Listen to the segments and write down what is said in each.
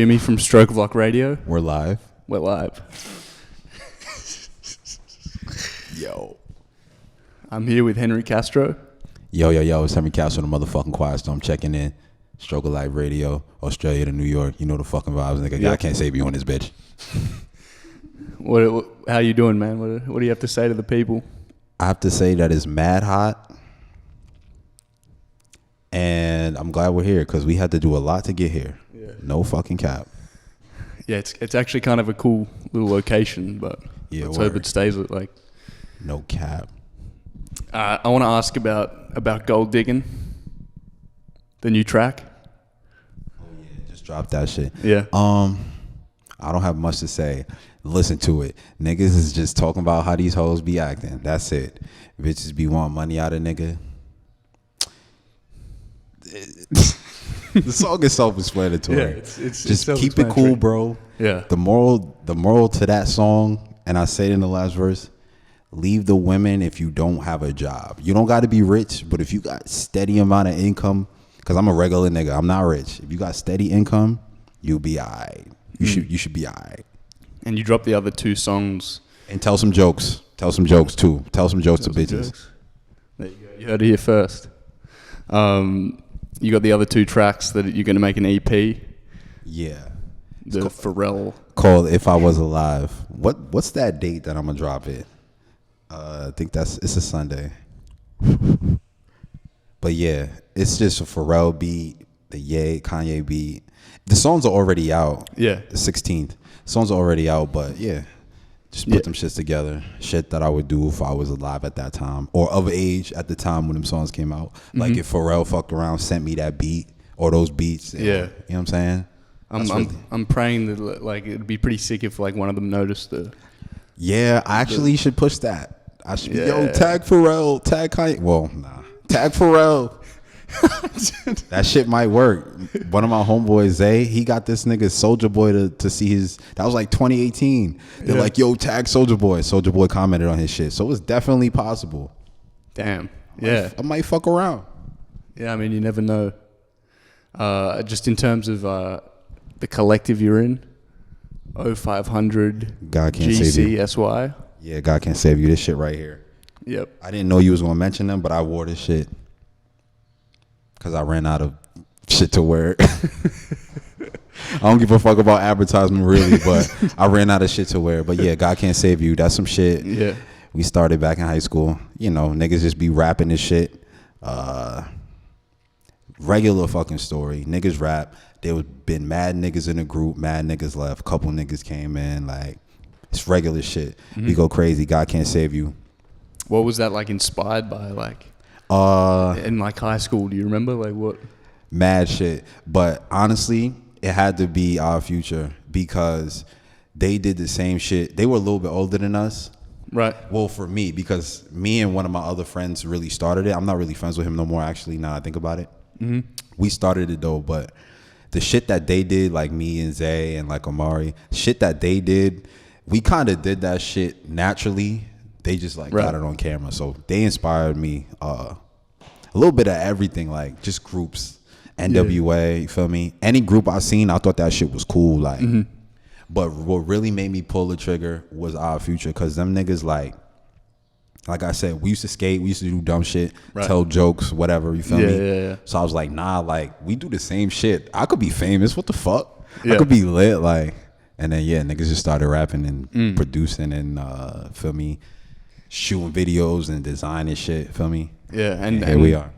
Jimmy from Stroke Block Radio. We're live. We're live. Yo. I'm here with Henry Castro. Yo. It's Henry Castro, the motherfucking Quiet Storm, checking in. Stroke of Life Radio, Australia to New York. You know the fucking vibes, nigga. Yep. I can't save you on this bitch. How you doing, man? What do you have to say to the people? I have to say that it's mad hot. And I'm glad we're here because we had to do a lot to get here. Yeah. No fucking cap. Yeah, it's actually kind of a cool little location, but yeah, let's hope it stays like. No cap. I want to ask about Gold Diggin', the new track. Oh yeah, just drop that shit. Yeah. I don't have much to say. Listen to it. Niggas is just talking about how these hoes be acting. That's it. Bitches be wanting money out of nigga. The song is self-explanatory. Yeah, it's just keep it cool, bro. Yeah. The moral to that song, and I say it in the last verse, leave the women if you don't have a job. You don't got to be rich, but if you got steady amount of income, because I'm a regular nigga, I'm not rich. If you got steady income, you'll be all right. You should be all right. And you dropped the other two songs. And tell some jokes. Tell some jokes, too. Tell some jokes to bitches. Jokes. There you go. You heard it here first. You got the other two tracks that you're going to make an EP. Yeah. The Pharrell. Called If I Was Alive. What's that date that I'm going to drop it? I think it's a Sunday. But yeah, it's just a Pharrell beat, the Kanye beat. The songs are already out. Yeah. The 16th. Songs are already out, but yeah. Just put them shits together. Shit that I would do if I was alive at that time. Or of age at the time when them songs came out. Like if Pharrell fucked around, sent me that beat or those beats. Yeah. You know what I'm saying? I'm praying that like it'd be pretty sick if like one of them noticed the. Yeah, I actually should push that. I should be, tag Pharrell, tag Kanye. Well, nah. Tag Pharrell. That shit might work. One of my homeboys, Zay, he got this nigga Soulja Boy to see his. That was like 2018. They're like, yo, tag Soulja Boy. Soulja Boy commented on his shit, so it's definitely possible. Damn. I might fuck around. Yeah, I mean, you never know. Just in terms of the collective you're in, 0500 God can't save you. GCSY. Yeah, God can't save you. This shit right here. Yep. I didn't know you was gonna mention them, but I wore this shit because I ran out of shit to wear. I don't give a fuck about advertisement really, but I ran out of shit to wear. But yeah, God can't save you. That's some shit. Yeah. We started back in high school. You know, niggas just be rapping this shit. Regular fucking story. Niggas rap. There was been mad niggas in the group. Mad niggas left. Couple niggas came in. Like, it's regular shit. We go crazy. God can't save you. What was that like inspired by? Like, in like high school, do you remember like what? Mad shit. But honestly, it had to be Our Future because they did the same shit. They were a little bit older than us. Right. Well, for me, because me and one of my other friends really started it. I'm not really friends with him no more, actually, now I think about it. We started it, though, but the shit that they did, like me and Zay and like Omari, shit that they did, we kind of did that shit naturally. They just like got it on camera. So they inspired me a little bit of everything, like just groups, NWA, you feel me? Any group I seen, I thought that shit was cool. Like, but what really made me pull the trigger was Our Future, because them niggas like I said, we used to skate, we used to do dumb shit, tell jokes, whatever, you feel me? Yeah. So I was like, nah, like we do the same shit. I could be famous, what the fuck? I could be lit, like, and then niggas just started rapping and producing and feel me? Shooting videos and designing shit, feel me? Yeah, and here we are.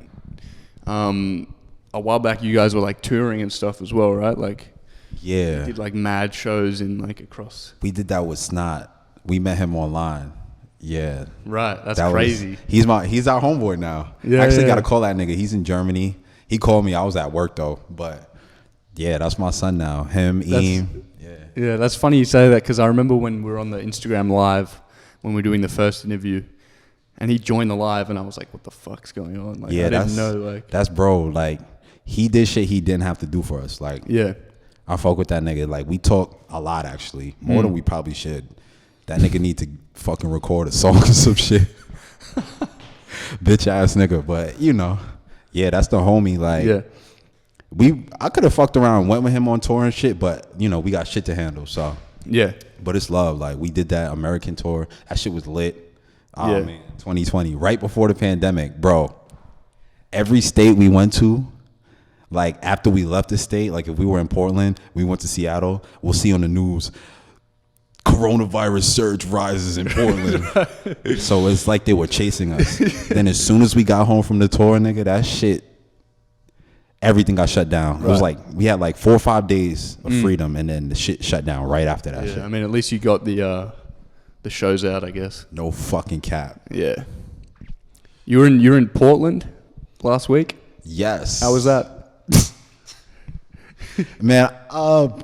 A while back, you guys were like touring and stuff as well, right? Like, yeah, you did like mad shows in like across. We did that with Snot. We met him online. Yeah, right. That's crazy. He's our homeboy now. Yeah, I actually got to call that nigga. He's in Germany. He called me. I was at work though, but yeah, that's my son now. Him, Eam. Yeah, that's funny you say that because I remember when we were on the Instagram live. When we were doing the first interview, and he joined the live, and I was like, "What the fuck's going on?" Like, I didn't know. Like, that's bro. Like, he did shit he didn't have to do for us. Like, I fuck with that nigga. Like, we talk a lot actually, more than we probably should. That nigga need to fucking record a song or some shit. Bitch ass nigga, but you know, that's the homie. Like, I could have fucked around and went with him on tour and shit, but you know, we got shit to handle. So yeah. But it's love. Like we did that American tour. That shit was lit. Oh man, 2020, right before the pandemic, bro. Every state we went to, like after we left the state, like if we were in Portland, we went to Seattle, we'll see on the news, coronavirus surge rises in Portland. So it's like they were chasing us. Then as soon as we got home from the tour, nigga, that shit, everything got shut down. Right. It was like we had like 4 or 5 days of freedom, and then the shit shut down right after that. Yeah, shit. I mean, at least you got the shows out, I guess. No fucking cap. Yeah. You were in Portland last week? Yes. How was that? Man,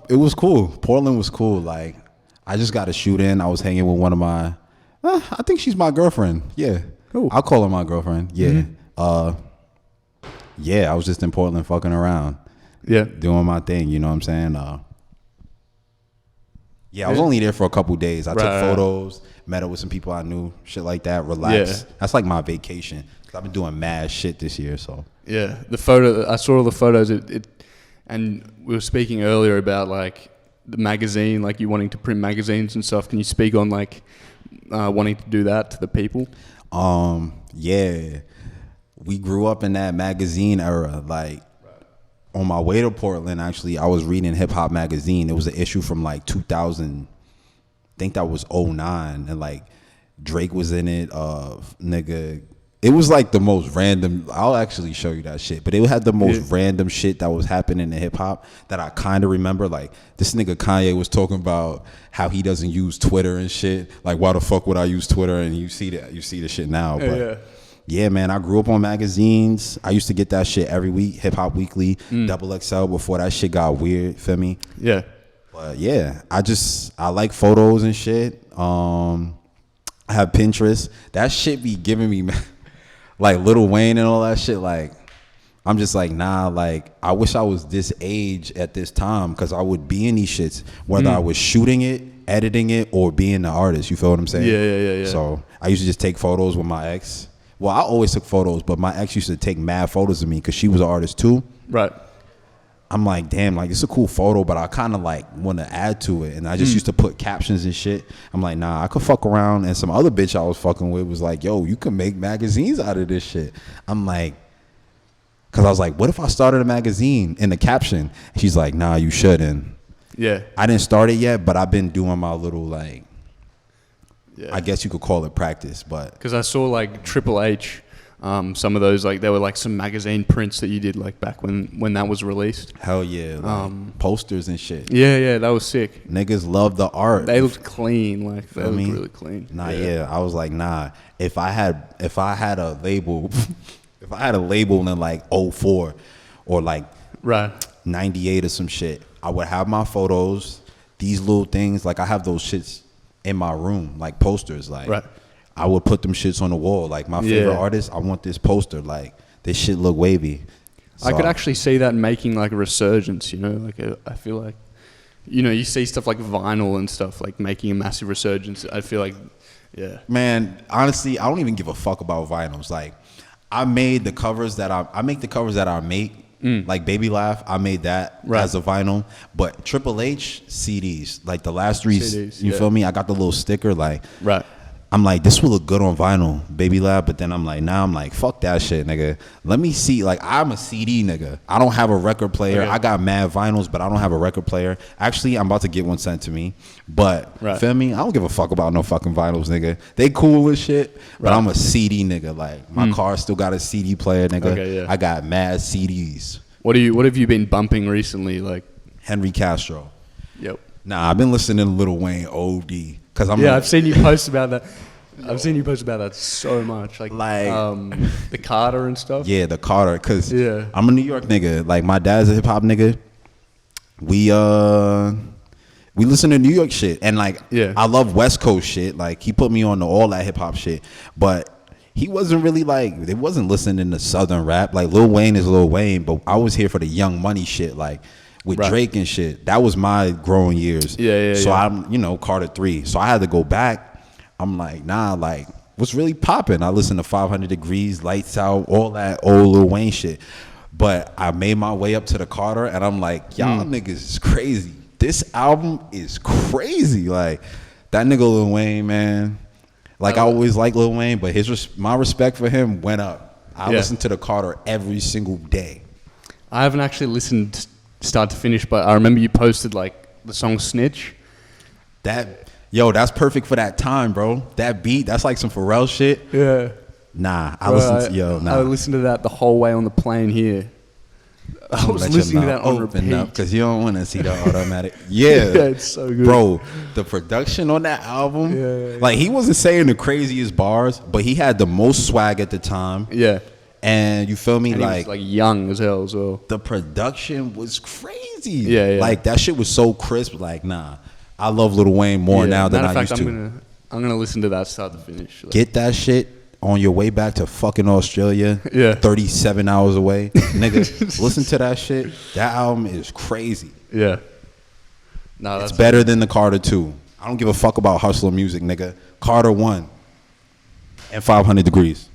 it was cool. Portland was cool. Like, I just got a shoot in. I was hanging with one of my, I think she's my girlfriend. Yeah. Cool. I'll call her my girlfriend. Yeah. Mm-hmm. Yeah, I was just in Portland fucking around. Yeah. Doing my thing, you know what I'm saying? Yeah, I was only there for a couple days. I took photos, met up with some people I knew, shit like that, relaxed. Yeah. That's like my vacation. I've been doing mad shit this year, so. Yeah, I saw all the photos, and we were speaking earlier about like the magazine, like you wanting to print magazines and stuff. Can you speak on like wanting to do that to the people? Yeah, we grew up in that magazine era. Like on my way to Portland, actually, I was reading Hip Hop Magazine. It was an issue from like 2000, I think that was 09, and like Drake was in it. Nigga. It was like the most random. I'll actually show you that shit. But it had the most random shit that was happening in hip hop that I kind of remember. Like this nigga Kanye was talking about how he doesn't use Twitter and shit. Like why the fuck would I use Twitter? And you see the shit now. But yeah, man, I grew up on magazines. I used to get that shit every week. Hip Hop Weekly, Double XL before that shit got weird. Feel me? Yeah. But yeah, I like photos and shit. I have Pinterest. That shit be giving me. Like Lil Wayne and all that shit, like I'm just like, nah, like I wish I was this age at this time because I would be in these shits, whether I was shooting it, editing it, or being the artist. You feel what I'm saying? Yeah. So I used to just take photos with my ex. Well, I always took photos, but my ex used to take mad photos of me because she was an artist too. Right. I'm like, damn, like it's a cool photo, but I kind of like want to add to it. And I just used to put captions and shit. I'm like, nah, I could fuck around. And some other bitch I was fucking with was like, yo, you can make magazines out of this shit. I'm like, cause I was like, what if I started a magazine in the caption? She's like, nah, you shouldn't. Yeah. I didn't start it yet, but I've been doing my little like, I guess you could call it practice, but. Cause I saw like Triple H. Some of those, like, there were like some magazine prints that you did like back when that was released. Hell yeah, like posters and shit. Yeah, that was sick. Niggas love the art. They looked clean, like they looked really clean. Nah, yeah, I was like, nah. If I had a label, if I had a label in like 04 or like 98 or some shit, I would have my photos, these little things. Like I have those shits in my room, like posters, like. I would put them shits on the wall. Like my favorite artist, I want this poster. Like this shit look wavy. So, I could actually see that making like a resurgence, you know? Like I feel like, you know, you see stuff like vinyl and stuff like making a massive resurgence. I feel like, man, honestly, I don't even give a fuck about vinyls. Like I made the covers that I make the covers that I make. Like Baby Laugh, I made that as a vinyl. But Triple H CDs, like the last 3 CDs, you feel me? I got the little sticker, like I'm like, this will look good on vinyl, Baby Lab. But then I'm like, fuck that shit, nigga. Let me see. Like, I'm a CD nigga. I don't have a record player. I got mad vinyls, but I don't have a record player. Actually, I'm about to get one sent to me. But, feel me? I don't give a fuck about no fucking vinyls, nigga. They cool as shit, but I'm a CD nigga. Like, my car still got a CD player, nigga. I got mad CDs. What have you been bumping recently? Like Henry Castro. Yep. Nah, I've been listening to Lil Wayne OD. I've seen you post about that. I've seen you post about that so much, like the Carter and stuff. Yeah, the Carter, because I'm a New York nigga. Like my dad's a hip hop nigga. We listen to New York shit, and like I love West Coast shit. Like he put me on to all that hip hop shit, but he wasn't really like they wasn't listening to Southern rap. Like Lil Wayne is Lil Wayne, but I was here for the Young Money shit, like. With Drake and shit. That was my growing years. So I'm, Carter 3. So I had to go back. I'm like, nah, like, what's really popping? I listen to 500 Degrees, Lights Out, all that old Lil Wayne shit. But I made my way up to the Carter, and I'm like, y'all niggas is crazy. This album is crazy. Like, that nigga Lil Wayne, man. Like, I always liked Lil Wayne, but my respect for him went up. I listen to the Carter every single day. I haven't actually listened start to finish, but I remember you posted, like, the song Snitch. That's perfect for that time, bro. That beat, that's like some Pharrell shit. Yeah. Nah, I listened to that the whole way on the plane here. I was listening to that on repeat. Because you don't want to see the automatic. Yeah. It's so good. Bro, the production on that album, like, he wasn't saying the craziest bars, but he had the most swag at the time. Yeah. And you feel me? And like, he was, like, young as hell as well. The production was crazy. Yeah. Like, that shit was so crisp. Like, nah. I love Lil Wayne more now than I used to. I'm gonna listen to that start to finish. Like. Get that shit on your way back to fucking Australia. Yeah. 37 hours away. Nigga, listen to that shit. That album is crazy. Yeah. No, it's better than the Carter 2. I don't give a fuck about hustler music, nigga. Carter 1 and 500 Degrees.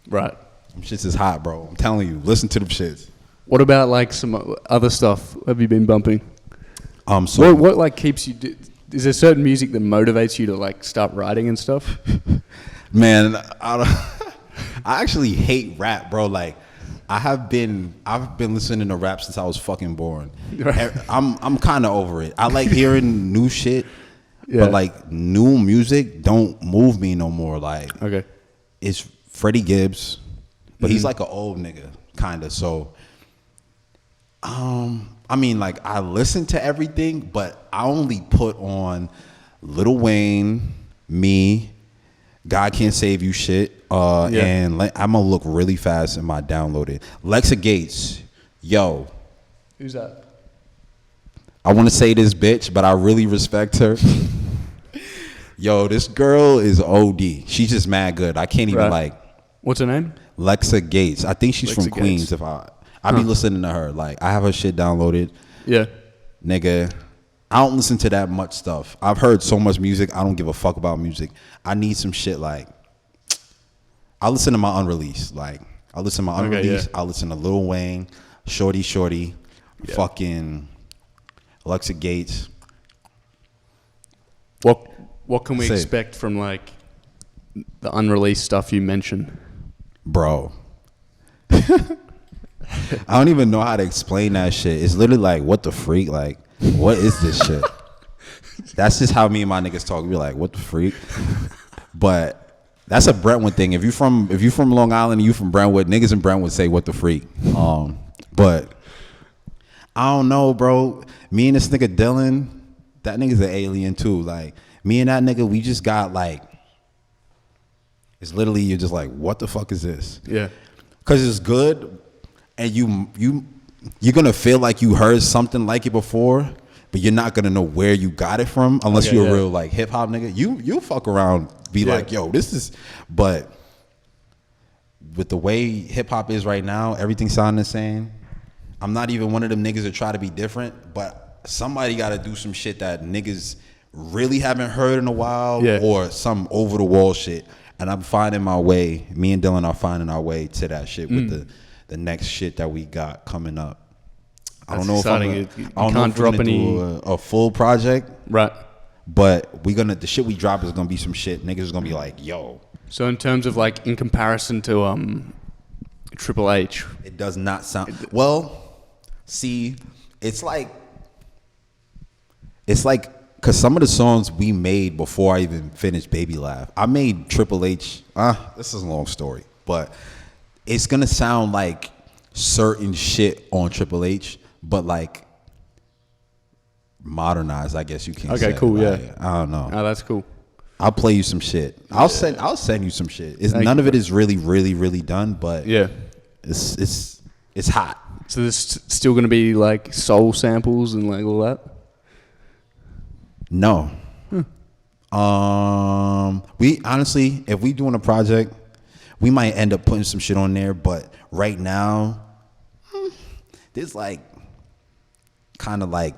Right. Them shits is hot, bro. I'm telling you. Listen to them shits. What about, like, some other stuff have you been bumping? So what like keeps you? Is there certain music that motivates you to, like, start writing and stuff? Man, I actually hate rap, bro. Like, I've been listening to rap since I was fucking born. Right. I'm kind of over it. I like hearing new shit, but, like, new music don't move me no more. Like, okay, it's Freddie Gibbs, but he's like an old nigga, kind of. So, I mean, like, I listen to everything, but I only put on Lil Wayne, me, God Can't Save You shit, and I'm gonna look really fast in my downloaded. Lexa Gates, yo. Who's that? I want to say this bitch, but I really respect her. Yo, this girl is OD. She's just mad good. I can't even like. What's her name? Lexa Gates. I think she's Lexa from Queens. Gates. I be listening to her. Like, I have her shit downloaded. Yeah. Nigga, I don't listen to that much stuff. I've heard so much music. I don't give a fuck about music. I need some shit like, I listen to my unreleased. Like, I listen to my unreleased. I listen to Lil Wayne, Shorty, fucking Alexa Gates. What can we expect from, like, the unreleased stuff you mentioned? Bro. I don't even know how to explain that shit. It's literally like, what the freak? Like, what is this shit? That's just how me and my niggas talk. We're like, what the freak? But that's a Brentwood thing. If you from Long Island and you from Brentwood, niggas in Brentwood say what the freak. But I don't know, bro. Me and this nigga Dylan, that nigga's an alien too. Like, me and that nigga, we just got, like, it's literally, you're just like, what the fuck is this? Yeah. Cause it's good. And you're gonna feel like you heard something like it before, but you're not gonna know where you got it from unless you're a real, like, hip hop nigga. You'll fuck around, be like, yo, this is. But with the way hip hop is right now, everything sounding the same. I'm not even one of them niggas that try to be different, but somebody got to do some shit that niggas really haven't heard in a while, or some over the wall shit. And I'm finding my way. Me and Dylan are finding our way to that shit with the next shit that we got coming up. I don't know if I'm gonna do a full project, right? But the shit we drop is gonna be some shit. Niggas is gonna be like, yo. So in terms of, like, in comparison to Triple H, it does not sound well. See, it's like because some of the songs we made before I even finished Baby Laugh, I made Triple H. This is a long story, but it's gonna sound like certain shit on Triple H, but, like, modernized, I guess you can say. Okay, cool, like, I don't know. Oh, that's cool. I'll play you some shit. I'll send you some shit. None of it is really, really, really done, but it's hot. So there's still gonna be, like, soul samples and, like, all that? No. We honestly, if we doing a project, we might end up putting some shit on there, but right now, there's, like, kind of, like,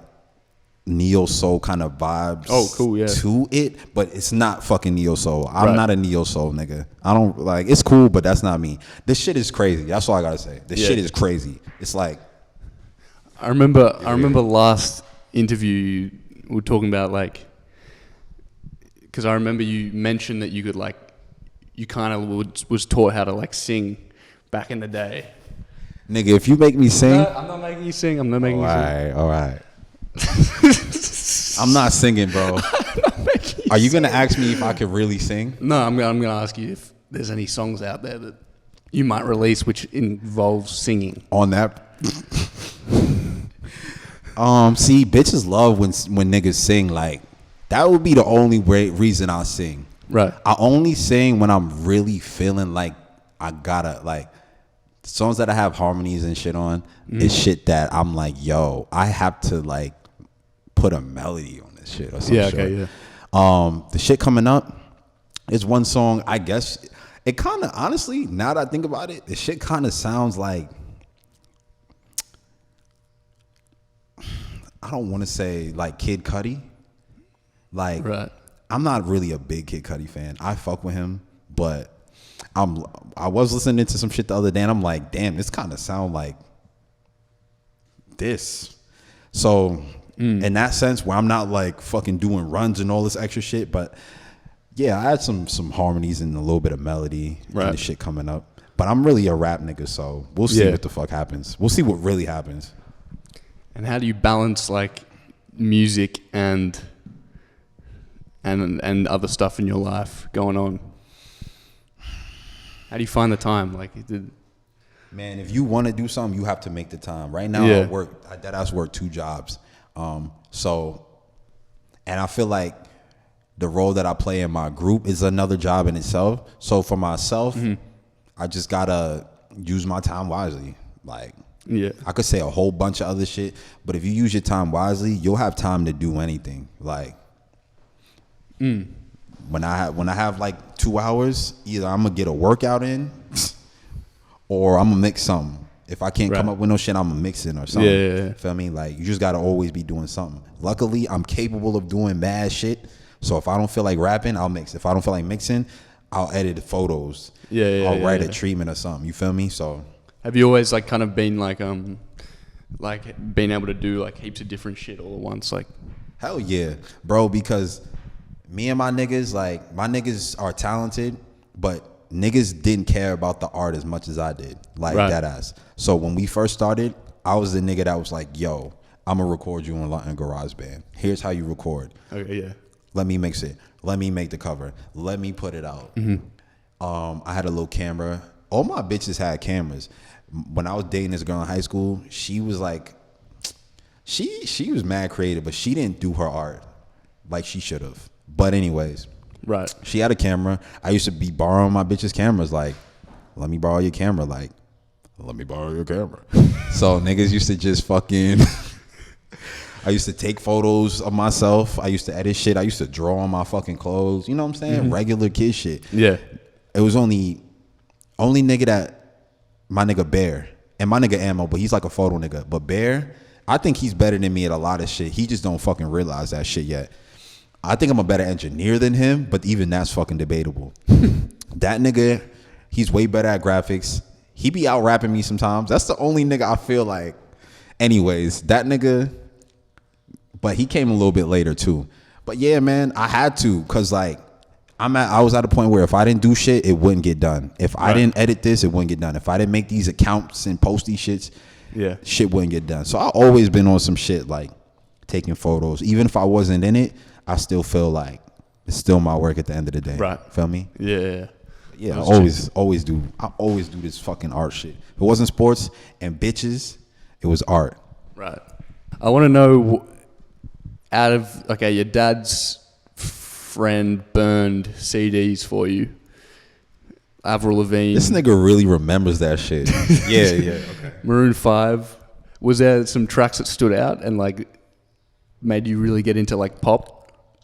neo-soul kind of vibes to it, but it's not fucking neo-soul. I'm not a neo-soul nigga. I don't like, it's cool, but that's not me. This shit is crazy. That's all I gotta say. This shit is crazy. It's like, I remember last interview we were talking about, like, because I remember you mentioned that you could, like, you kind of was taught how to, like, sing back in the day. Nigga, if you make me sing, no, I'm not making you sing. I'm not making you sing. All right. I'm not singing, bro. Are you gonna ask me if I could really sing? No, I'm gonna ask you if there's any songs out there that you might release which involves singing. On that. See, bitches love when niggas sing. Like, that would be the only reason I sing. Right. I only sing when I'm really feeling like I gotta, like, songs that I have harmonies and shit on is shit that I'm like, yo, I have to, like, put a melody on this shit or some shit. Okay, The shit coming up is one song, I guess. It kind of, honestly, now that I think about it, the shit kind of sounds like, I don't want to say like Kid Cudi. Like, I'm not really a big Kid Cudi fan. I fuck with him, but I was listening to some shit the other day and I'm like, damn, this kind of sound like this. So in that sense, where I'm not like fucking doing runs and all this extra shit, but yeah, I had some harmonies and a little bit of melody and the shit coming up. But I'm really a rap nigga, so we'll see what the fuck happens. We'll see what really happens. And how do you balance, like, music and other stuff in your life going on? How do you find the time? Like, man, if you want to do something, you have to make the time. Right now, I deadass work 2 jobs. So, and I feel like the role that I play in my group is another job in itself. So for myself, I just gotta use my time wisely. Like, I could say a whole bunch of other shit, but if you use your time wisely, you'll have time to do anything. Like, when I have like 2 hours, either I'm gonna get a workout in, or I'm gonna mix something. If I can't come up with no shit, I'm gonna mix it or something. Yeah. Feel me? Like, you just gotta always be doing something. Luckily, I'm capable of doing mad shit. So if I don't feel like rapping, I'll mix. If I don't feel like mixing, I'll edit the photos. I'll write a treatment or something. You feel me? So. Have you always, like, kind of been like being able to do, like, heaps of different shit all at once? Like, hell yeah, bro. Because me and my niggas, like, my niggas are talented, but niggas didn't care about the art as much as I did. Like, that ass. So when we first started, I was the nigga that was like, yo, I'm gonna record you in GarageBand. Here's how you record. Okay, yeah. Let me mix it. Let me make the cover. Let me put it out. I had a little camera. All my bitches had cameras. When I was dating this girl in high school, she was like, she was mad creative, but she didn't do her art like she should have. But anyways, she had a camera. I used to be borrowing my bitches' cameras. Like, let me borrow your camera. Like, let me borrow your camera. So niggas used to just fucking. I used to take photos of myself. I used to edit shit. I used to draw on my fucking clothes. You know what I'm saying? Regular kid shit. Yeah. It was only nigga that. My nigga Bear and my nigga Ammo, but he's like a photo nigga. But Bear, I think he's better than me at a lot of shit. He just don't fucking realize that shit yet. I think I'm a better engineer than him, but even that's fucking debatable. That nigga, he's way better at graphics. He be out rapping me sometimes. That's the only nigga I feel like. Anyways, that nigga, but he came a little bit later too. But yeah, man, I had to, cause like, I was at a point where if I didn't do shit, it wouldn't get done. If I didn't edit this, it wouldn't get done. If I didn't make these accounts and post these shits, shit wouldn't get done. So I always been on some shit like taking photos. Even if I wasn't in it, I still feel like it's still my work at the end of the day. Right. Feel me? Yeah. Yeah, I always do this fucking art shit. If it wasn't sports and bitches, it was art. Right. I want to know, out of, okay, your dad's friend burned CDs for you. Avril Lavigne. This nigga really remembers that shit. Yeah. Okay. Maroon 5. Was there some tracks that stood out and like made you really get into like pop?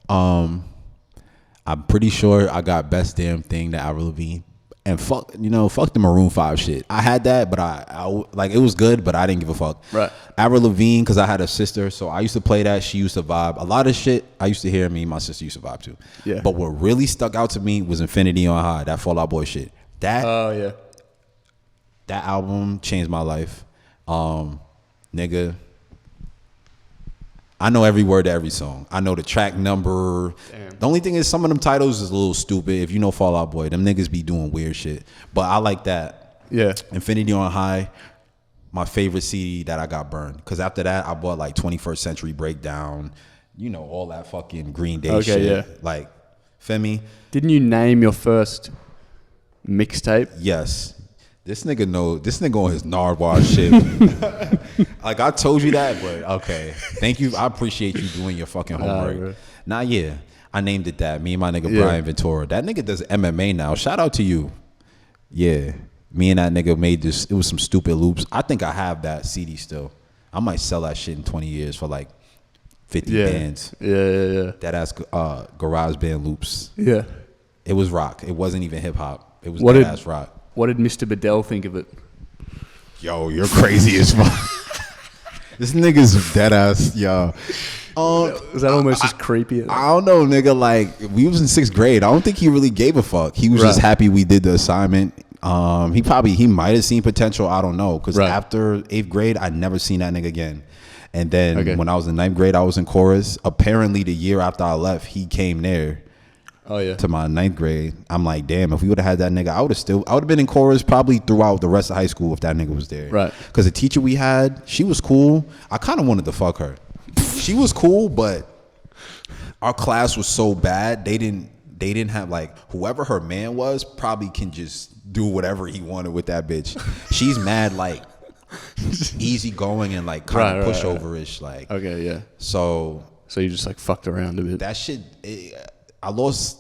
I'm pretty sure I got Best Damn Thing to Avril Lavigne. And fuck the Maroon 5 shit. I had that, but I like it was good, but I didn't give a fuck. Right. Avril Lavigne, because I had a sister, so I used to play that. She used to vibe. A lot of shit I used to hear. Me and my sister used to vibe too. Yeah. But what really stuck out to me was Infinity on High. That Fall Out Boy shit. That album changed my life. Nigga, I know every word to every song. I know the track number. Damn. The only thing is some of them titles is a little stupid. If you know Fall Out Boy, them niggas be doing weird shit. But I like that. Yeah. Infinity on High, my favorite CD that I got burned. Because after that, I bought like 21st Century Breakdown. You know, all that fucking Green Day shit. Yeah. Like, Femi. Didn't you name your first mixtape? Yes. This nigga on his Nardwuar shit. Like, I told you that, but okay. Thank you. I appreciate you doing your fucking homework. Yeah. I named it that. Me and my nigga Brian Ventura. That nigga does MMA now. Shout out to you. Yeah. Me and that nigga made this. It was some stupid loops. I think I have that CD still. I might sell that shit in 20 years for like 50 bands. Yeah. That ass garage band loops. Yeah. It was rock. It wasn't even hip hop. It was that ass rock. What did Mr. Bedell think of it? Yo, you're crazy as fuck. This nigga's dead ass, yo. Was that almost as creepy? I don't know, nigga. Like, we was in 6th grade. I don't think he really gave a fuck. He was just happy we did the assignment. He might have seen potential. I don't know. Because after 8th grade, I never seen that nigga again. And then when I was in 9th grade, I was in chorus. Apparently, the year after I left, he came there. Oh yeah. To my 9th grade. I'm like, damn, if we would have had that nigga, I would have been in chorus probably throughout the rest of high school if that nigga was there. Right. Because the teacher we had, she was cool. I kind of wanted to fuck her. She was cool, but our class was so bad, they didn't have, like, whoever her man was probably can just do whatever he wanted with that bitch. She's mad, like, easygoing and like kind of pushover-ish. Like, okay, yeah. So you just like fucked around a bit. That shit, I lost.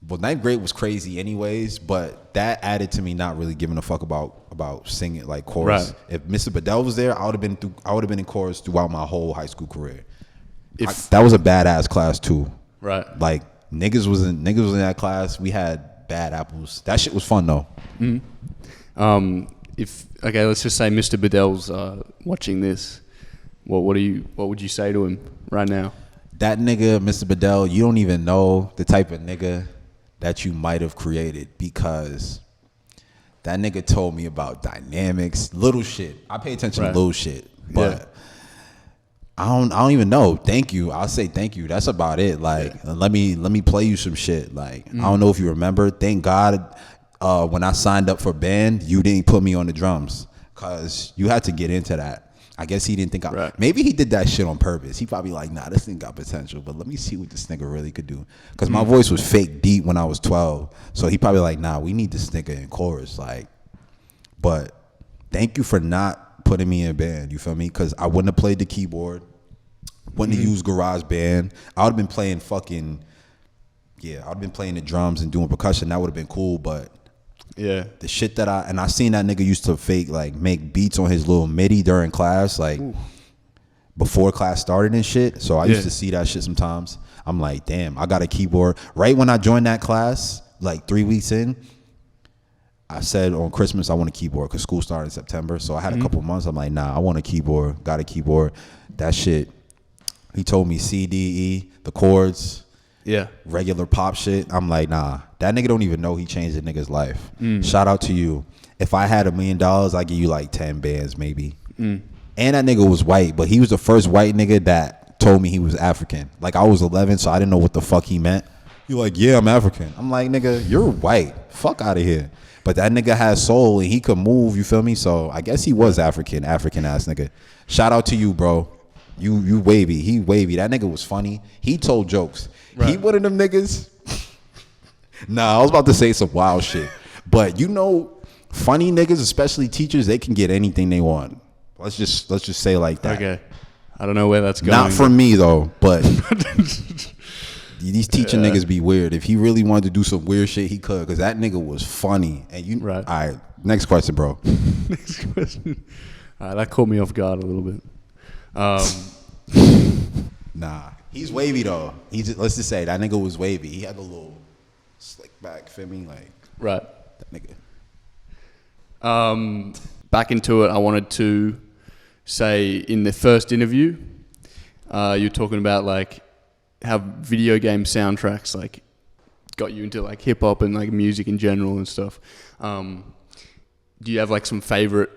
Well, 9th grade was crazy anyways, but that added to me not really giving a fuck about singing like chorus. Right. If Mr. Bedell was there, I would have been in chorus throughout my whole high school career. That was a badass class too. Right. Like niggas was in that class. We had bad apples. That shit was fun though. Mm-hmm. Let's just say Mr. Bedell's watching this. What would you say to him right now? That nigga, Mr. Bedell, you don't even know the type of nigga that you might have created, because that nigga told me about dynamics, little shit. I pay attention to little shit, but I don't even know. Thank you. I'll say thank you. That's about it. Like, let me play you some shit. Like, I don't know if you remember. Thank God, when I signed up for band, you didn't put me on the drums, cause you had to get into that. I guess he didn't think maybe he did that shit on purpose. He probably like, nah, this thing got potential, but let me see what this nigga really could do. Because my voice was fake deep when I was 12. So he probably like, nah, we need this nigga in chorus. Like, but thank you for not putting me in a band. You feel me? Because I wouldn't have played the keyboard. Wouldn't have used Garage Band. I would have been playing I would have been playing the drums and doing percussion. That would have been cool, but the shit that I seen that nigga used to fake, like, make beats on his little MIDI during class, like before class started and shit. So I used to see that shit sometimes. I'm like, damn, I got a keyboard. Right when I joined that class, like 3 weeks in, I said on Christmas I want a keyboard because school started in September. So I had a couple months. I'm like, nah, I want a keyboard. Got a keyboard. That shit. He told me C, D, E, the chords. Yeah. Regular pop shit. I'm like, nah, that nigga don't even know he changed a nigga's life. Shout out to you. If I had $1 million, I'd give you like 10 bands maybe. And that nigga was white, but he was the first white nigga that told me he was African. Like, I was 11, so I didn't know what the fuck he meant. He like, yeah, I'm African. I'm like, nigga, you're white. Fuck out of here. But that nigga has soul and he could move, you feel me? So I guess he was African ass nigga. Shout out to you, bro. You wavy. He wavy. That nigga was funny. He told jokes. Right. He one of them niggas. Nah, I was about to say some wild shit. But you know, funny niggas, especially teachers, they can get anything they want. Let's just say it like that. Okay. I don't know where that's going. Not for me though, but these teacher niggas be weird. If he really wanted to do some weird shit, he could, because that nigga was funny. And you all right, next question, bro. Next question. That caught me off guard a little bit. Nah, he's wavy though. Let's just say that nigga was wavy. He had a little slick back, feel me? Like, Right. That nigga. Back into it, I wanted to say in the first interview, you're talking about like how video game soundtracks like got you into like hip hop and like music in general and stuff. Do you have like some favorite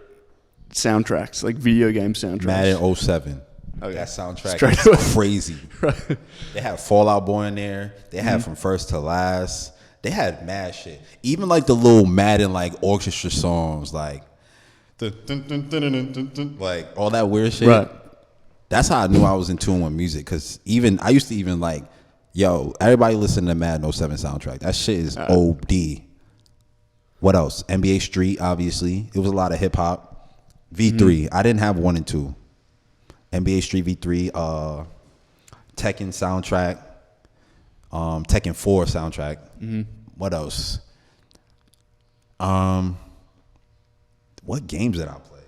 soundtracks, like video game soundtracks? Madden 07. Okay. That soundtrack Straight is away. crazy. Right. They had Fall Out Boy in there. They had From First to Last. They had mad shit. Even like the little Madden like orchestra songs, like like all that weird shit. Right. That's how I knew I was in tune with music. Cause even I used to even like, yo, everybody listen to Madden 07 soundtrack. That shit is OD. What else? NBA Street, obviously. It was a lot of hip hop. V3. I didn't have 1 and 2. NBA Street V3, Tekken soundtrack, Tekken 4 soundtrack. What else? What games did I play?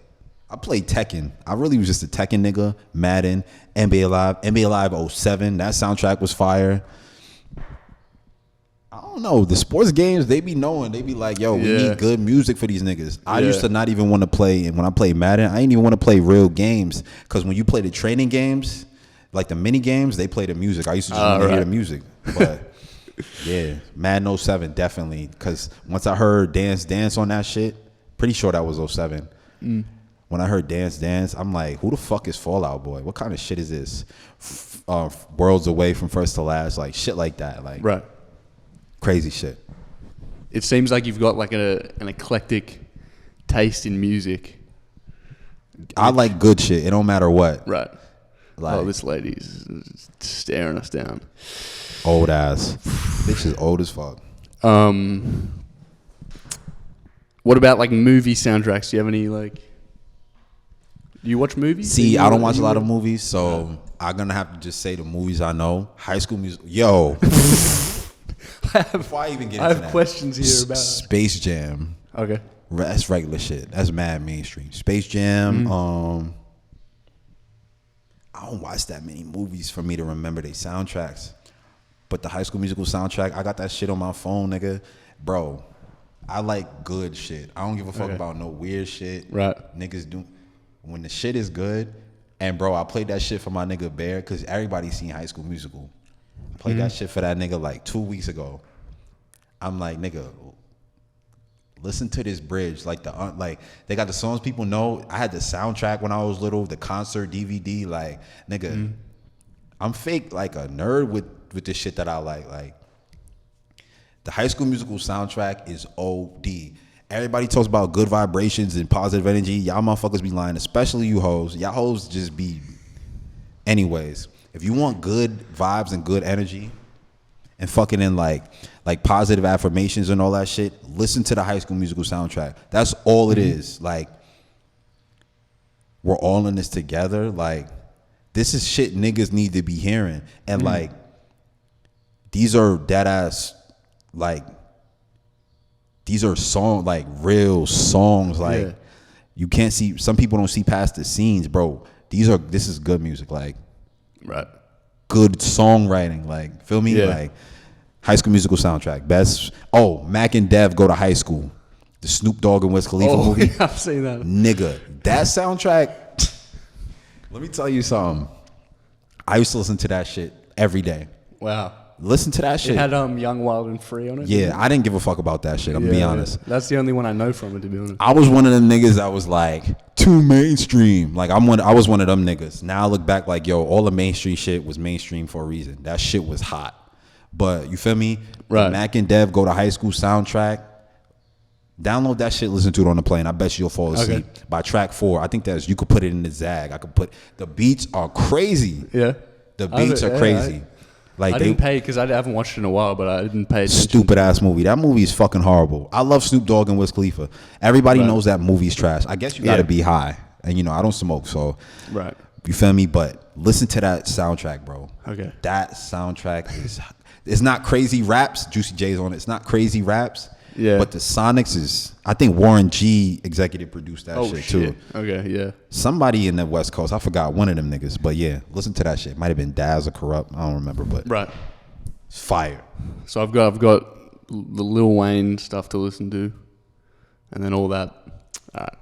I played Tekken. I really was just a Tekken nigga. Madden, NBA Live 07. That soundtrack was fire. I don't know. The sports games, they be knowing. They be like, yo, we need good music for these niggas. I used to not even want to play. And when I played Madden, I didn't even want to play real games. Because when you play the training games, like the mini games, they play the music. I used to just want to hear the music. But yeah, Madden 07, definitely. Because once I heard Dance on that shit, pretty sure that was 07. When I heard Dance, I'm like, who the fuck is Fall Out Boy? What kind of shit is this? Worlds Away From First to Last, like shit like that. Like, right. Crazy shit. It seems like you've got like an eclectic taste in music. I like good shit. It don't matter what. Right. Like, this lady's staring us down. Old ass. Bitch is old as fuck. What about like movie soundtracks? Do you have any like? Do you watch movies? See, I don't watch a lot of movies, so I'm gonna have to just say the movies I know. High School Musical. Yo. Before I even get into I have that, questions here about Space Jam. Okay. That's regular shit. That's mad mainstream. Space Jam. I don't watch that many movies for me to remember their soundtracks. But the High School Musical soundtrack, I got that shit on my phone, nigga. Bro, I like good shit. I don't give a fuck about no weird shit. Right. Niggas do. When the shit is good, and bro, I played that shit for my nigga Bear, because everybody seen High School Musical. I played that shit for that nigga like 2 weeks ago. I'm like, nigga, listen to this bridge. Like like they got the songs people know. I had the soundtrack when I was little, the concert DVD. Like, nigga, I'm fake like a nerd with the shit that I like. Like, the High School Musical soundtrack is OD. Everybody talks about good vibrations and positive energy. Y'all motherfuckers be lying, especially you hoes. Y'all hoes just be. Anyways, if you want good vibes and good energy and fucking in like positive affirmations and all that shit, listen to the High School Musical soundtrack. That's all it is. Like, we're all in this together. Like, this is shit niggas need to be hearing. And like, these are dead ass, like, these are songs, like real songs. Like, you can't see, some people don't see past the scenes, bro. This is good music. Like, right. Good songwriting. Like, feel me? Like, High School Musical soundtrack. Best. Oh, Mac and Dev Go to High School. The Snoop Dogg and Wiz Khalifa movie. Yeah, I've seen that. Nigga, that soundtrack. Let me tell you something. I used to listen to that shit every day. Wow. Listen to that shit. It had Young, Wild, and Free on it. Yeah, I didn't give a fuck about that shit. I'm gonna be honest. That's the only one I know from it, to be honest. I was one of them niggas that was like too mainstream. Like, I was one of them niggas. Now I look back like, yo, all the mainstream shit was mainstream for a reason. That shit was hot. But you feel me? Right. The Mac and Dev Go to High School soundtrack. Download that shit, listen to it on the plane. I bet you'll fall asleep. Okay. By track 4, I think you could put it in the Zag. The beats are crazy. Yeah. The beats are crazy. I didn't pay, because I haven't watched it in a while, but I didn't pay attention. Stupid ass movie. That movie is fucking horrible. I love Snoop Dogg and Wiz Khalifa. Everybody knows that movie's trash. I guess you gotta be high. And I don't smoke, so. Right. You feel me? But listen to that soundtrack, bro. Okay. That soundtrack is, it's not crazy raps. Juicy J's on it. It's not crazy raps. Yeah. But the Sonics is, I think Warren G executive produced that shit too. Okay, yeah. Somebody in the West Coast. I forgot one of them niggas. But yeah, listen to that shit. Might have been Daz or Corrupt. I don't remember, but right. It's fire. So I've got the Lil Wayne stuff to listen to, and then all that. All right,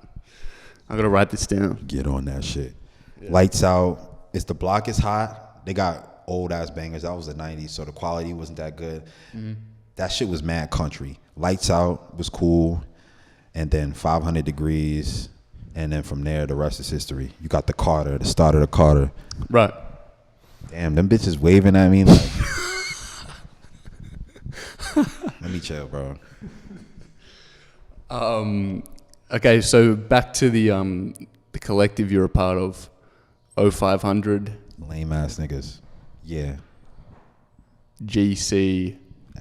I gotta write this down. Get on that shit. Yeah. Lights Out. It's The Block Is Hot. They got old ass bangers. That was the 90s, so the quality wasn't that good. That shit was mad country. Lights Out was cool, and then 500 Degrees, and then from there the rest is history. You got the Carter, the start of the Carter. Right. Damn, them bitches waving at me like. Let me chill, bro. Okay, so back to the collective you're a part of, 0500. Lame ass niggas. Yeah. GC.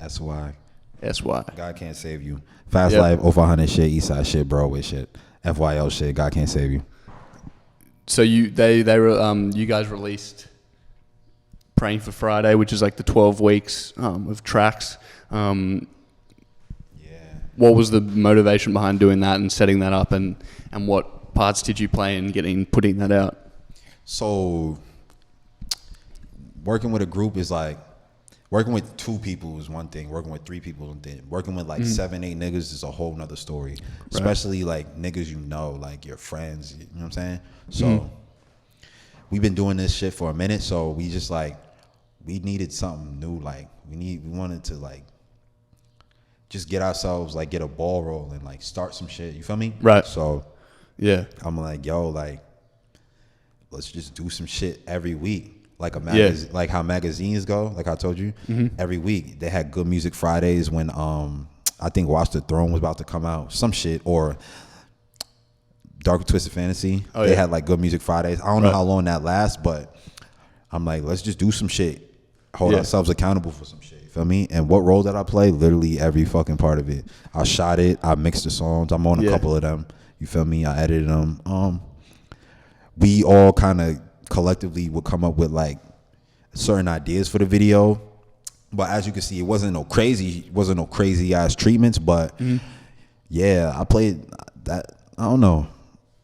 SY. SY. God can't save you. Fast Life, 0500 shit, Eastside shit, Broadway shit, FYL shit. God can't save you. So you guys released Praying for Friday, which is like the 12 weeks of tracks. What was the motivation behind doing that and setting that up, and what parts did you play in putting that out? So working with a group is like, working with 2 people is one thing, working with 3 people is one thing. Working with like 7, 8 niggas is a whole nother story. Right. Especially like niggas you know, like your friends, you know what I'm saying? So we've been doing this shit for a minute, so we just like, we needed something new. Like we wanted to like just get ourselves, like get a ball rolling, like start some shit, you feel me? Right. So yeah, I'm like, yo, like let's just do some shit every week. Like a magazine, like how magazines go. Like I told you, every week they had Good Music Fridays when I think Watch the Throne was about to come out, some shit, or Dark Twisted Fantasy. They had like Good Music Fridays. I don't know how long that lasts, but I'm like, let's just do some shit, hold ourselves accountable for some shit. You feel me? And what role did I play? Literally every fucking part of it. I shot it. I mixed the songs. I'm on a couple of them. You feel me? I edited them. We all kind of collectively would come up with like certain ideas for the video, but as you can see, it wasn't no crazy ass treatments. But yeah, I played that. I don't know.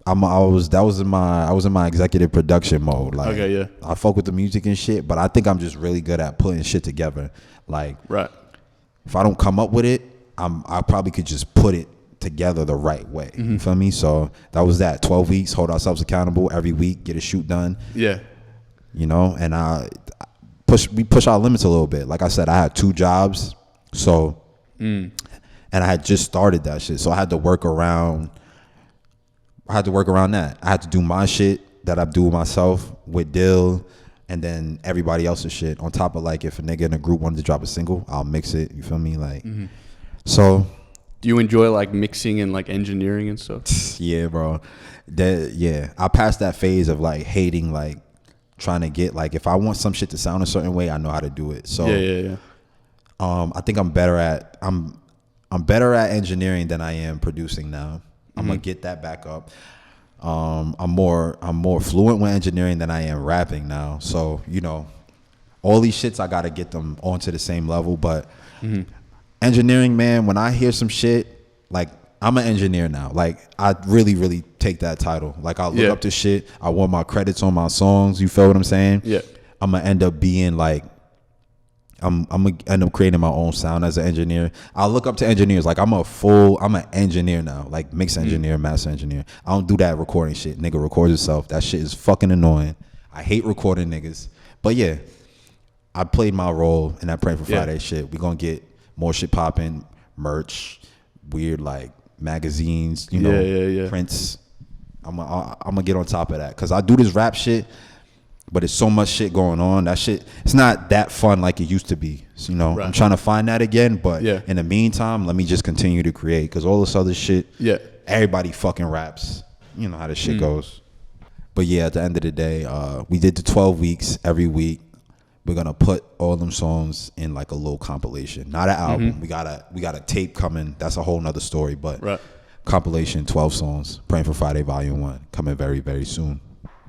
I was in my executive production mode. Like, I fuck with the music and shit, but I think I'm just really good at putting shit together. Like, if I don't come up with it, I probably could just put it together the right way. You feel me? So that was that. 12 weeks, hold ourselves accountable every week, get a shoot done. Yeah. You know, and we push our limits a little bit. Like I said, I had 2 jobs, so and I had just started that shit, so I had to work around that. I had to do my shit that I do myself with Dill, and then everybody else's shit on top of, like, if a nigga in a group wanted to drop a single, I'll mix it. You feel me? Like, so. Do you enjoy like mixing and like engineering and stuff? Yeah, bro. I passed that phase of like hating, like trying to get, like, if I want some shit to sound a certain way, I know how to do it. So I think I'm better at engineering than I am producing now. I'm gonna get that back up. I'm more fluent with engineering than I am rapping now. So, you know, all these shits I gotta get them onto the same level. But engineering, man, when I hear some shit, like, I'm an engineer now. Like, I really, really take that title. Like, I look up to shit. I want my credits on my songs. You feel what I'm saying? Yeah. I'm gonna end up being like, I'm gonna end up creating my own sound as an engineer. I look up to engineers. Like, I'm an engineer now. Like, mix engineer, master engineer. I don't do that recording shit. Nigga records himself. That shit is fucking annoying. I hate recording niggas. But yeah, I played my role in that Praying for Friday shit. We gonna get more shit popping, merch, weird like magazines, you know, prints. I'm gonna get on top of that, because I do this rap shit, but it's so much shit going on. That shit, it's not that fun like it used to be. So, you know, I'm trying to find that again, but in the meantime, let me just continue to create, because all this other shit, everybody fucking raps. You know how this shit goes. But yeah, at the end of the day, we did the 12 weeks every week. We're gonna put all them songs in like a little compilation, not an album. We got a tape coming. That's a whole nother story. But compilation, 12 songs. Praying for Friday, Volume 1, coming very, very soon.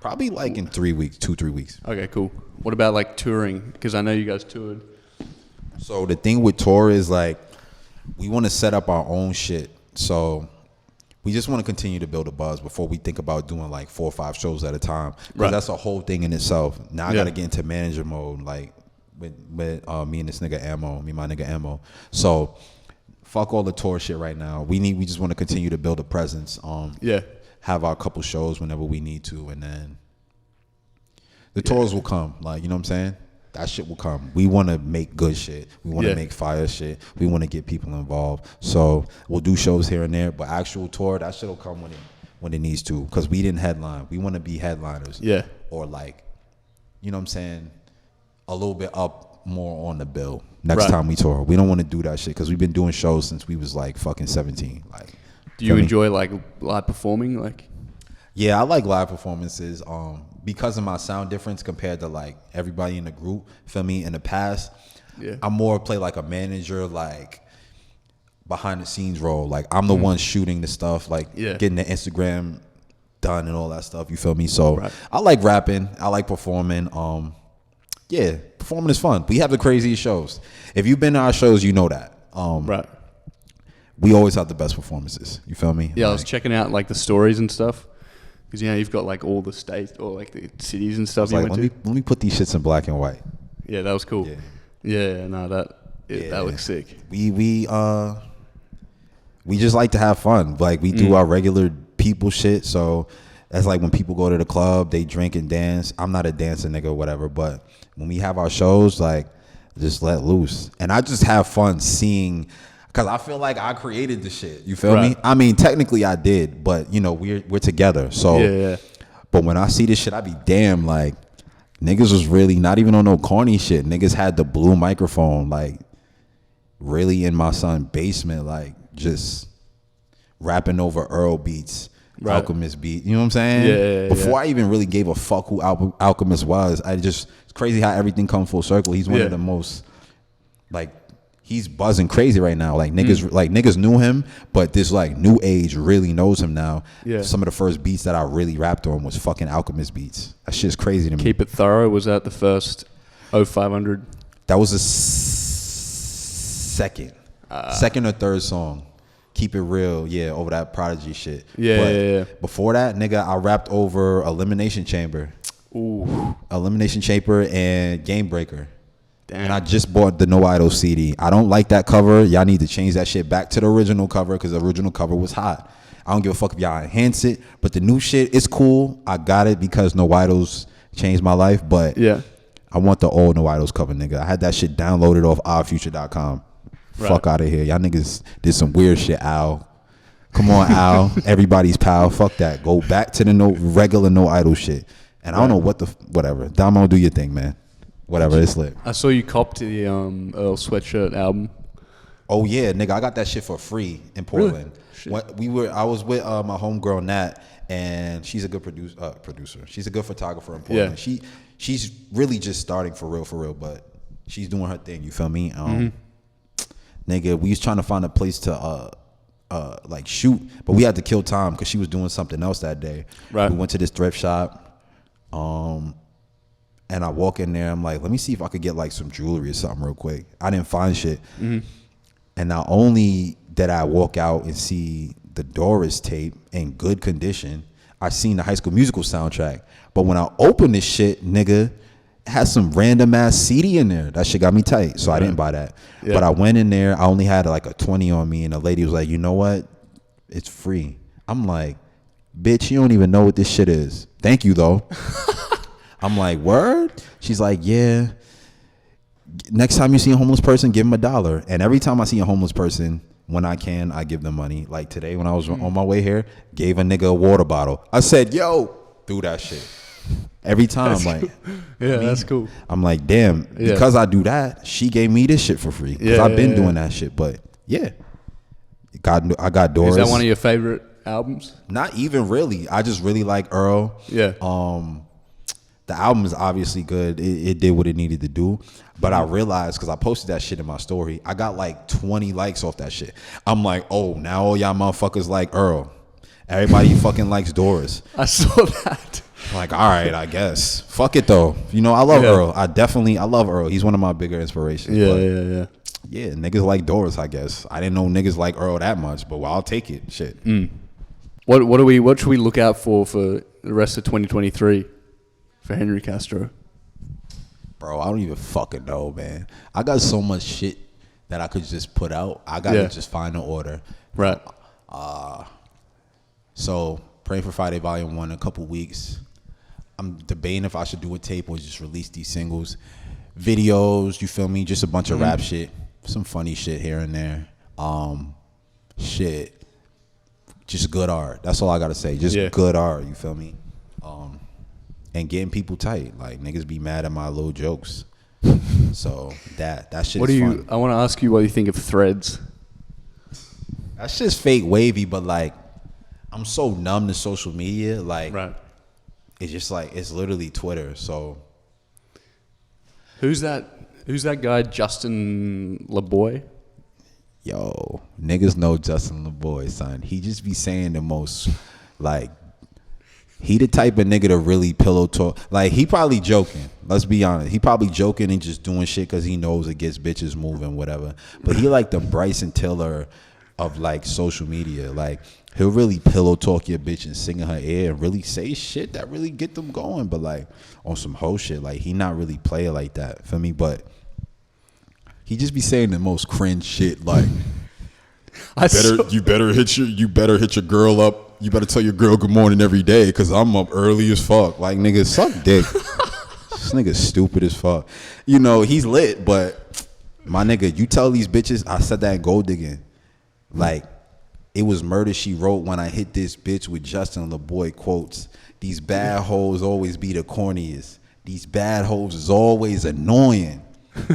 Probably like in 3 weeks, 2-3 weeks. Okay, cool. What about like touring? Because I know you guys toured. So the thing with tour is like, we want to set up our own shit. So we just want to continue to build a buzz before we think about doing like 4 or 5 shows at a time. Because that's a whole thing in itself. Now I got to get into manager mode, like with me and my nigga Ammo. So fuck all the tour shit right now. We just want to continue to build a presence. Yeah. Have our couple shows whenever we need to, and then the tours will come. Like, you know what I'm saying? That shit will come. We want to make good shit. We want to make fire shit. We want to get people involved. So we'll do shows here and there, but actual tour, that shit will come when it needs to. Because we didn't headline. We want to be headliners. Yeah. Or like, you know what I'm saying? A little bit up more on the bill next time we tour. We don't want to do that shit because we've been doing shows since we was like fucking 17. Like, do you enjoy like live performing? Like, yeah, I like live performances. Because of my sound difference compared to like everybody in the group, feel me? In the past, I'm more play like a manager, like behind the scenes role. Like I'm the one shooting the stuff, like getting the Instagram done and all that stuff. You feel me? So I like rapping. I like performing. Yeah, performing is fun. We have the craziest shows. If you've been to our shows, you know that. We always have the best performances. You feel me? Yeah, like, I was checking out like the stories and stuff. Because, you know, you've got like all the states or like the cities and stuff you went to. Let me put these shits in black and white. Yeah, that was cool. Yeah, no, that looks sick. We just like to have fun. Like we do our regular people shit. So that's like when people go to the club, they drink and dance. I'm not a dancing nigga or whatever, but when we have our shows, like just let loose. And I just have fun seeing. Cause I feel like I created the shit. You feel me? I mean, technically I did, but you know, we're together. So, but when I see this shit, I be damn, like niggas was really not even on no corny shit. Niggas had the blue microphone, like really in my son's basement, like just rapping over Earl beats, Alchemist beat. You know what I'm saying? Before I even really gave a fuck who Alchemist was, it's crazy how everything come full circle. He's one of the most like. He's buzzing crazy right now. Like niggas knew him, but this like new age really knows him now. Yeah. Some of the first beats that I really rapped on was fucking Alchemist beats. That shit's crazy to me. Keep It Thorough, was that the first 0500? That was the second or third song. Keep It Real, over that Prodigy shit. Yeah. Before that, nigga, I rapped over Elimination Chamber. Ooh. Elimination Chamber and Game Breaker. Damn. And I just bought the No Idol CD. I don't like that cover. Y'all need to change that shit back to the original cover because the original cover was hot. I don't give a fuck if y'all enhance it, but the new shit is cool. I got it because No Idols changed my life, but I want the old No Idols cover, nigga. I had that shit downloaded off ourfuture.com. Fuck out of here. Y'all niggas did some weird shit, Al. Come on, Al. Everybody's pal. Fuck that. Go back to the regular No Idol shit. And I don't know whatever. Damo, do your thing, man. Whatever, it's lit. I saw you copped the Earl Sweatshirt album. Oh yeah, nigga, I got that shit for free in Portland. Really? I was with my homegirl Nat, and she's a good producer. She's a good photographer in Portland. Yeah. She's really just starting for real, but she's doing her thing. You feel me? Nigga, we was trying to find a place to like shoot, but we had to kill time because she was doing something else that day. Right. We went to this thrift shop. And I walk in there, I'm like, let me see if I could get like some jewelry or something real quick. I didn't find shit. And not only did I walk out and see the Doris tape in good condition, I seen the High School Musical soundtrack. But when I opened this shit, nigga, it had some random ass CD in there. That shit got me tight, so I didn't buy that. Yeah. But I went in there, I only had like a 20 on me, and the lady was like, you know what? It's free. I'm like, bitch, you don't even know what this shit is. Thank you, though. I'm like, word? She's like, yeah. Next time you see a homeless person, give them $1. And every time I see a homeless person, when I can, I give them money. Like today when I was on my way here, gave a nigga a water bottle. I said, yo, do that shit. Every time, that's like, cool. Yeah, that's cool. I'm like, damn, because I do that, she gave me this shit for free. Because I've been doing that shit. But yeah, I got Doris. Is that one of your favorite albums? Not even really. I just really like Earl. Yeah. The album is obviously good. It did what it needed to do. But I realized, because I posted that shit in my story, I got like 20 likes off that shit. I'm like, oh, now all y'all motherfuckers like Earl. Everybody fucking likes Doris. I saw that. I'm like, all right, I guess. Fuck it, though. You know, I love Earl. I love Earl. He's one of my bigger inspirations. Yeah. Yeah, niggas like Doris, I guess. I didn't know niggas like Earl that much, but I'll take it. Shit. What should we look out for the rest of 2023? For Henry Castro? Bro, I don't even fucking know, man. I got so much shit that I could just put out. I gotta just find an order. Right. So Praying for Friday Volume 1 in a couple weeks. I'm debating if I should do a tape or just release these singles. Videos, you feel me? Just a bunch of rap shit. Some funny shit here and there. Shit. Just good art. That's all I gotta say. Just good art, you feel me? And getting people tight. Like, niggas be mad at my little jokes. So that shit is fun. I want to ask you what you think of Threads. That shit's fake wavy, but like, I'm so numb to social media. Like, it's just like, it's literally Twitter. So, who's that guy, Justin LeBoy? Yo, niggas know Justin LeBoy, son. He just be saying the most, like, he the type of nigga to really pillow talk. Like, he probably joking. Let's be honest. He probably joking and just doing shit because he knows it gets bitches moving, whatever. But he like the Bryson Tiller of like social media. Like, he'll really pillow talk your bitch and sing in her ear and really say shit that really get them going. But like on some hoe shit, like he not really play it like that for me. But he just be saying the most cringe shit. Like, you better hit your girl up. You better tell your girl good morning every day because I'm up early as fuck. Like, nigga, suck dick. This nigga stupid as fuck. You know, he's lit, but my nigga, you tell these bitches, I said that in Gold Digging. Like, it was murder she wrote when I hit this bitch with Justin LeBoy quotes. These bad hoes always be the corniest. These bad hoes is always annoying.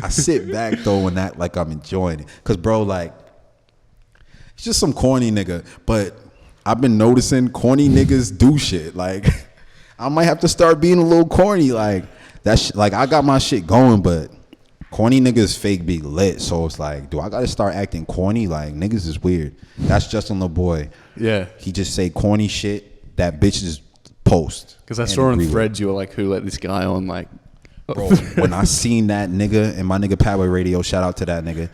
I sit back though and act like I'm enjoying it. Cause bro, like, it's just some corny nigga. But I've been noticing corny niggas do shit. Like, I might have to start being a little corny. Like, like, I got my shit going, but corny niggas fake be lit. So it's like, do I gotta start acting corny? Like, niggas is weird. That's Justin LeBoy. Yeah. He just say corny shit that bitches post. Because I saw on Threads, you were like, who let this guy on? Like, bro, when I seen that nigga and my nigga Padway Radio, shout out to that nigga.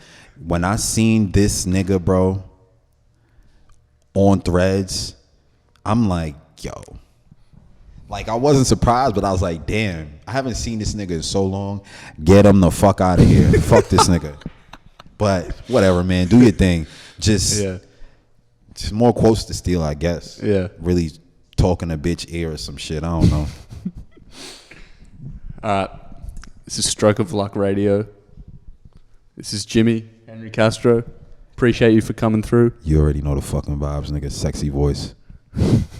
When I seen this nigga, bro, on Threads, I'm like, yo. Like, I wasn't surprised, but I was like, damn, I haven't seen this nigga in so long. Get him the fuck out of here. Fuck this nigga. But whatever, man. Do your thing. Just more quotes to steal, I guess. Yeah. Really talking a bitch ear or some shit. I don't know. All right. This is Stroke of Luck Radio. This is Jimmy, Henry Castro. Appreciate you for coming through. You already know the fucking vibes, nigga. Sexy voice.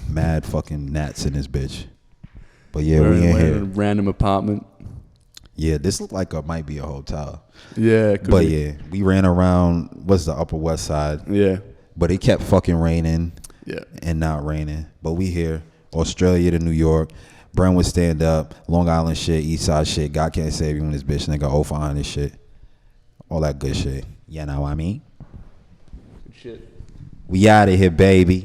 Mad fucking gnats in this bitch. But yeah, we in here. In a random apartment. Yeah, this looked like might be a hotel. Yeah, but yeah, we ran around. What's the Upper West Side? Yeah, but it kept fucking raining. Yeah, and not raining. But we here, Australia to New York, Brentwood stand up, Long Island shit, East Side shit. God can't save you when this bitch nigga 0 for 100 shit, all that good shit. You know what I mean? Good shit. We out of here, baby.